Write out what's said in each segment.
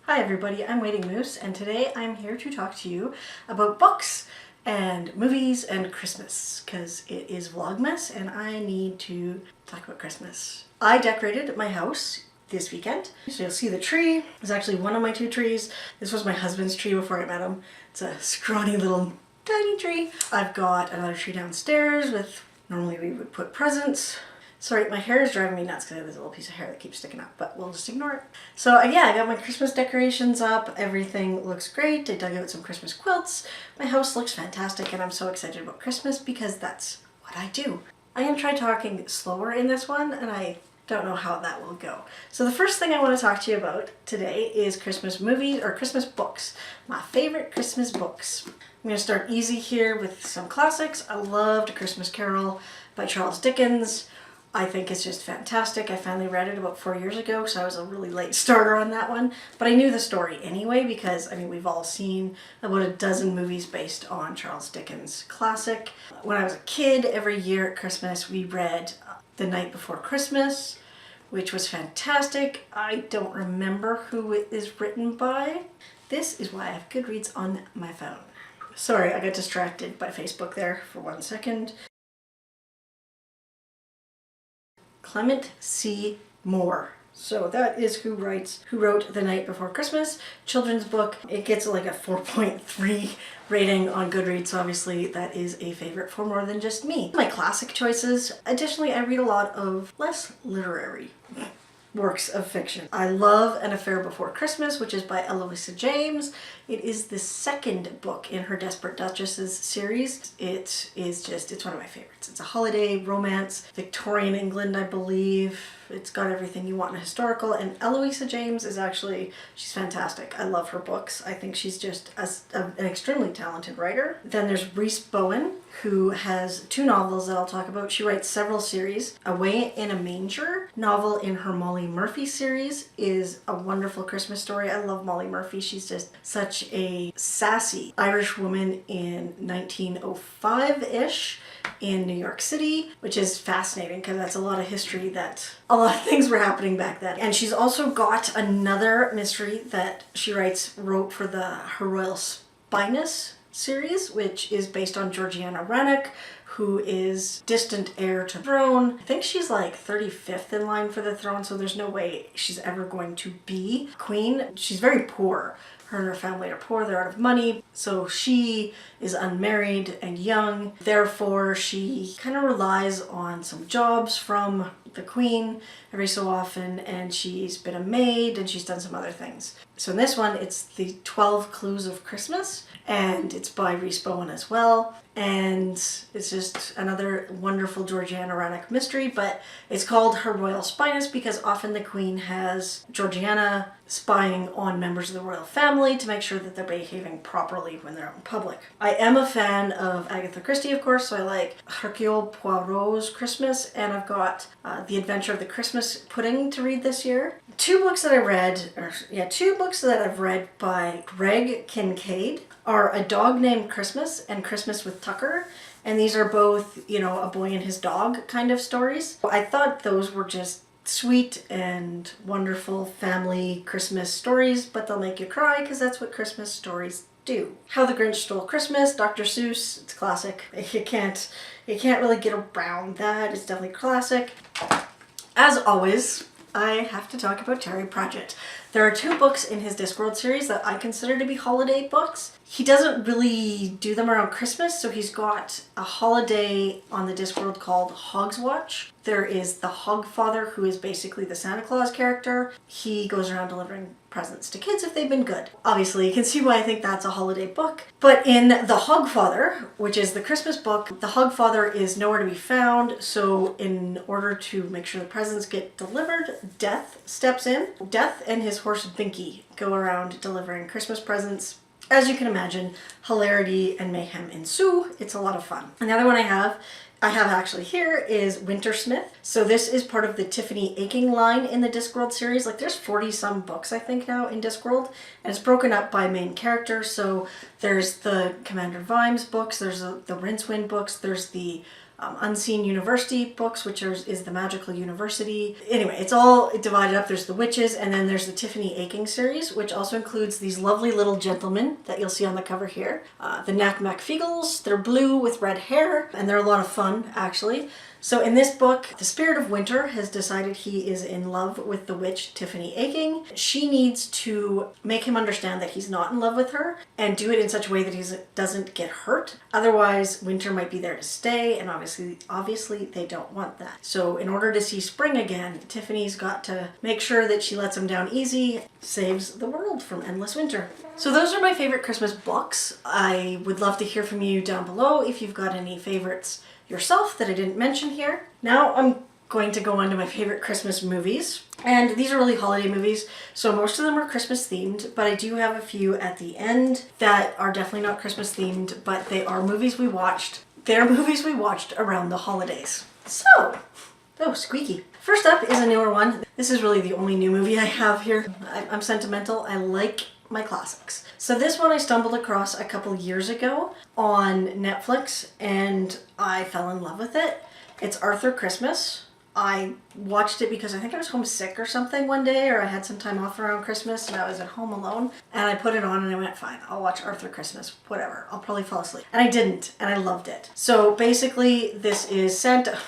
Hi everybody, I'm Waiting Moose, and today I'm here to talk to you about books and movies and Christmas, because it is Vlogmas and I need to talk about Christmas. I decorated my house this weekend, so you'll see the tree. It's actually one of my two trees. This was my husband's tree before I met him. It's a scrawny little tiny tree. I've got another tree downstairs with, normally we would put presents. Sorry, my hair is driving me nuts because I have this little piece of hair that keeps sticking up, but we'll just ignore it. So yeah, I got my Christmas decorations up. Everything looks great. I dug out some Christmas quilts. My house looks fantastic and I'm so excited about Christmas because that's what I do. I'm going to try talking slower in this one and I don't know how that will go. So the first thing I want to talk to you about today is Christmas movies or Christmas books. My favorite Christmas books. I'm going to start easy here with some classics. I loved A Christmas Carol by Charles Dickens. I think it's just fantastic. I finally read it about 4 years ago, so I was a really late starter on that one. But I knew the story anyway because, I mean, we've all seen about a dozen movies based on Charles Dickens' classic. When I was a kid, every year at Christmas, we read The Night Before Christmas, which was fantastic. I don't remember who it is written by. This is why I have Goodreads on my phone. Sorry, I got distracted by Facebook there for 1 second. Clement C. Moore. So that is who wrote The Night Before Christmas, children's book. It gets like a 4.3 rating on Goodreads, so obviously that is a favorite for more than just me. My classic choices. Additionally, I read a lot of less literary works of fiction. I love An Affair Before Christmas, which is by Eloisa James. It is the second book in her Desperate Duchesses series. It's one of my favorites. It's a holiday romance, Victorian England, I believe. It's got everything you want in a historical, and Eloisa James is actually, she's fantastic. I love her books. I think she's just an extremely talented writer. Then there's Rhys Bowen, who has 2 novels that I'll talk about. She writes several series. Away in a Manger novel in her Molly Murphy series is a wonderful Christmas story. I love Molly Murphy. She's just such a sassy Irish woman in 1905-ish in New York City, which is fascinating because that's a lot of history, that a lot of things were happening back then. And she's also got another mystery that she wrote for the Her Royal Spyness series, which is based on Georgiana Rannoch, who is distant heir to the throne. I think she's like 35th in line for the throne, so there's no way she's ever going to be queen. She's very poor. Her and her family are poor, they're out of money, so she is unmarried and young. Therefore, she kind of relies on some jobs from the queen every so often, and she's been a maid and she's done some other things. So in this one, it's the 12 Clues of Christmas, and it's by Rhys Bowen as well. And it's just another wonderful Georgiana Rannoch mystery, but it's called Her Royal Spyness because often the queen has Georgiana spying on members of the royal family to make sure that they're behaving properly when they're out in public. I am a fan of Agatha Christie, of course, so I like Hercule Poirot's Christmas, and I've got The Adventure of the Christmas Pudding to read this year. 2 books that I've read by Greg Kincaid are A Dog Named Christmas and Christmas with Tucker. And these are both, you know, a boy and his dog kind of stories. I thought those were just sweet and wonderful family Christmas stories, but they'll make you cry because that's what Christmas stories do. How the Grinch Stole Christmas, Dr. Seuss, it's classic. You can't really get around that. It's definitely classic. As always, I have to talk about Terry Pratchett. There are 2 books in his Discworld series that I consider to be holiday books. He doesn't really do them around Christmas, so he's got a holiday on the Discworld called Hogswatch. There is the Hogfather, who is basically the Santa Claus character. He goes around delivering presents to kids if they've been good. Obviously, you can see why I think that's a holiday book. But in The Hogfather, which is the Christmas book, the Hogfather is nowhere to be found, so in order to make sure the presents get delivered, Death steps in. Death and his horse Binky go around delivering Christmas presents. As you can imagine, hilarity and mayhem ensue. It's a lot of fun. And the other one I have actually here is Wintersmith. So this is part of the Tiffany Aching line in the Discworld series. Like there's 40 some books I think now in Discworld, and it's broken up by main character. So there's the Commander Vimes books, there's the Rincewind books, there's the Unseen University books, which is the Magical University. Anyway, it's all divided up. There's the witches, and then there's the Tiffany Aching series, which also includes these lovely little gentlemen that you'll see on the cover here. The Knack MacFeagles. They're blue with red hair, and they're a lot of fun, actually. So in this book, the Spirit of Winter has decided he is in love with the witch Tiffany Aching. She needs to make him understand that he's not in love with her and do it in such a way that he doesn't get hurt. Otherwise, Winter might be there to stay, and obviously they don't want that. So in order to see spring again, Tiffany's got to make sure that she lets him down easy, saves the world from endless winter. So those are my favorite Christmas books. I would love to hear from you down below if you've got any favorites yourself that I didn't mention here. Now I'm going to go on to my favorite Christmas movies. And these are really holiday movies, so most of them are Christmas themed, but I do have a few at the end that are definitely not Christmas themed, but they are movies we watched. They're movies we watched around the holidays. So, oh, squeaky. First up is a newer one. This is really the only new movie I have here. I'm sentimental. I like my classics. So this one I stumbled across a couple years ago on Netflix and I fell in love with it. It's Arthur Christmas. I watched it because I think I was homesick or something one day, or I had some time off around Christmas and I was at home alone, and I put it on and I went, fine, I'll watch Arthur Christmas, whatever, I'll probably fall asleep. And I didn't, and I loved it. So basically this is Santa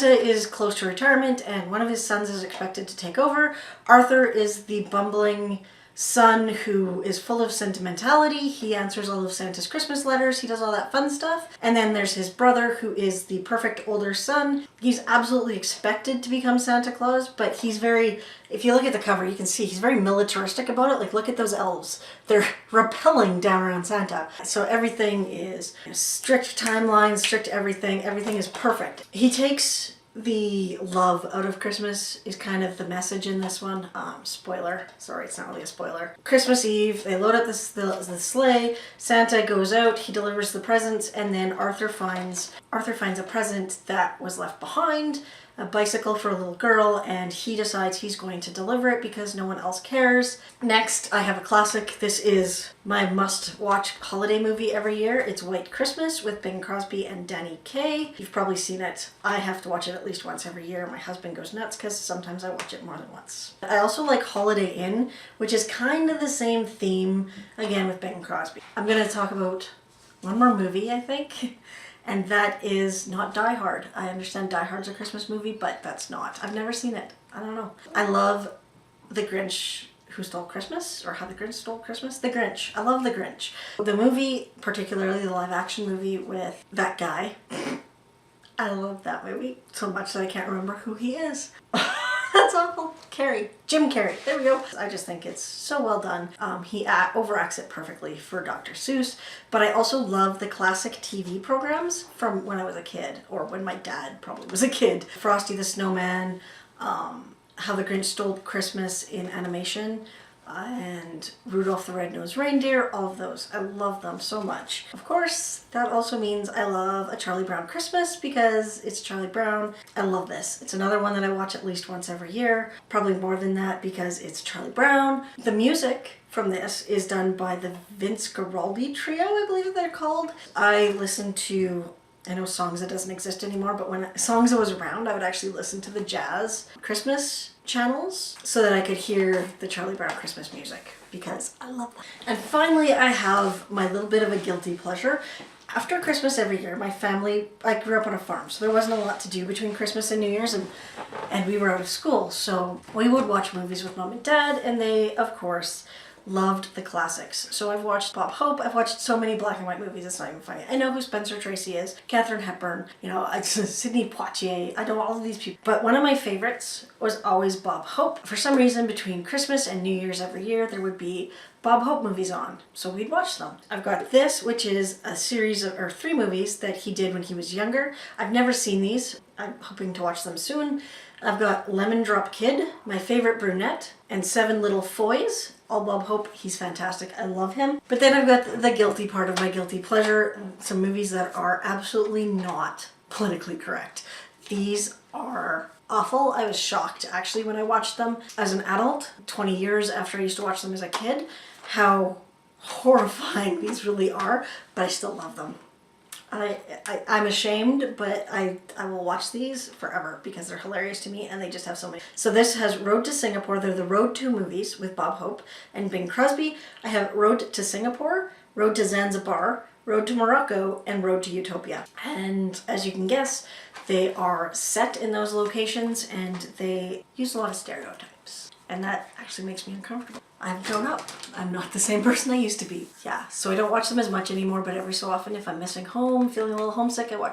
is close to retirement and one of his sons is expected to take over. Arthur is the bumbling son who is full of sentimentality. He answers all of Santa's Christmas letters. He does all that fun stuff. And then there's his brother who is the perfect older son. He's absolutely expected to become Santa Claus, but he's very, if you look at the cover, you can see he's very militaristic about it. Like, look at those elves. They're rappelling down around Santa. So everything is strict timeline, strict everything. Everything is perfect. He takes the love out of Christmas is kind of the message in this one. Spoiler. Sorry, it's not really a spoiler. Christmas Eve, they load up the sleigh. Santa goes out, he delivers the presents, and then Arthur finds a present that was left behind, a bicycle for a little girl, and he decides he's going to deliver it because no one else cares. Next, I have a classic. This is my must-watch holiday movie every year. It's White Christmas with Bing Crosby and Danny Kaye. You've probably seen it. I have to watch it at least once every year. My husband goes nuts because sometimes I watch it more than once. I also like Holiday Inn, which is kind of the same theme, again with Bing Crosby. I'm going to talk about one more movie, I think. And that is not Die Hard. I understand Die Hard's a Christmas movie, but that's not. I've never seen it. I don't know. I love The Grinch Who Stole Christmas, or How the Grinch Stole Christmas. The Grinch. I love The Grinch. The movie, particularly the live action movie with that guy, I love that movie so much that I can't remember who he is. That's awful. Jim Carrey. There we go. I just think it's so well done. He overacts it perfectly for Dr. Seuss. But I also love the classic TV programs from when I was a kid, or when my dad probably was a kid. Frosty the Snowman, How the Grinch Stole Christmas in animation, and Rudolph the Red-Nosed Reindeer, all of those. I love them so much. Of course, that also means I love A Charlie Brown Christmas because it's Charlie Brown. I love this. It's another one that I watch at least once every year, probably more than that because it's Charlie Brown. The music from this is done by the Vince Guaraldi Trio, I believe they're called. I listen to, I know songs that doesn't exist anymore, but when songs that was around, I would actually listen to the jazz Christmas channels so that I could hear the Charlie Brown Christmas music because I love that. And finally, I have my little bit of a guilty pleasure. After Christmas every year, my family, I grew up on a farm, so there wasn't a lot to do between Christmas and New Year's, and we were out of school, so we would watch movies with Mom and Dad, and they, of course, loved the classics. So I've watched Bob Hope. I've watched so many black and white movies, it's not even funny. I know who Spencer Tracy is, Katharine Hepburn, Sidney Poitier. I know all of these people. But one of my favorites was always Bob Hope. For some reason, between Christmas and New Year's every year, there would be Bob Hope movies on, so we'd watch them. I've got this, which is a series of, or 3 movies that he did when he was younger. I've never seen these. I'm hoping to watch them soon. I've got Lemon Drop Kid, My Favorite Brunette, and Seven Little Foys. All Bob Hope. He's fantastic. I love him. But then I've got the guilty part of my guilty pleasure, some movies that are absolutely not politically correct. These are awful. I was shocked actually when I watched them as an adult, 20 years after I used to watch them as a kid, how horrifying these really are, but I still love them. I'm ashamed, but I will watch these forever because they're hilarious to me and they just have so many. So this has Road to Singapore. They're the Road to movies with Bob Hope and Bing Crosby. I have Road to Singapore, Road to Zanzibar, Road to Morocco, and Road to Utopia. And as you can guess, they are set in those locations and they use a lot of stereotypes. And that actually makes me uncomfortable. I've grown up. I'm not the same person I used to be. Yeah, so I don't watch them as much anymore, but every so often if I'm missing home, feeling a little homesick, I'll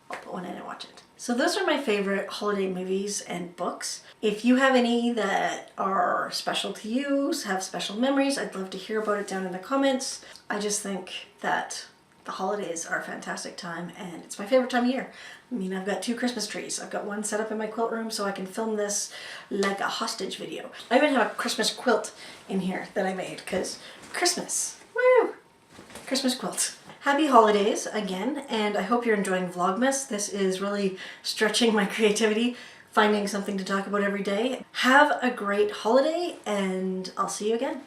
put one in and watch it. So those are my favorite holiday movies and books. If you have any that are special to you, have special memories, I'd love to hear about it down in the comments. I just think that the holidays are a fantastic time and it's my favorite time of year. I mean, I've got 2 Christmas trees. I've got one set up in my quilt room so I can film this like a hostage video. I even have a Christmas quilt in here that I made because Christmas, woo! Christmas quilt. Happy holidays again, and I hope you're enjoying Vlogmas. This is really stretching my creativity, finding something to talk about every day. Have a great holiday and I'll see you again.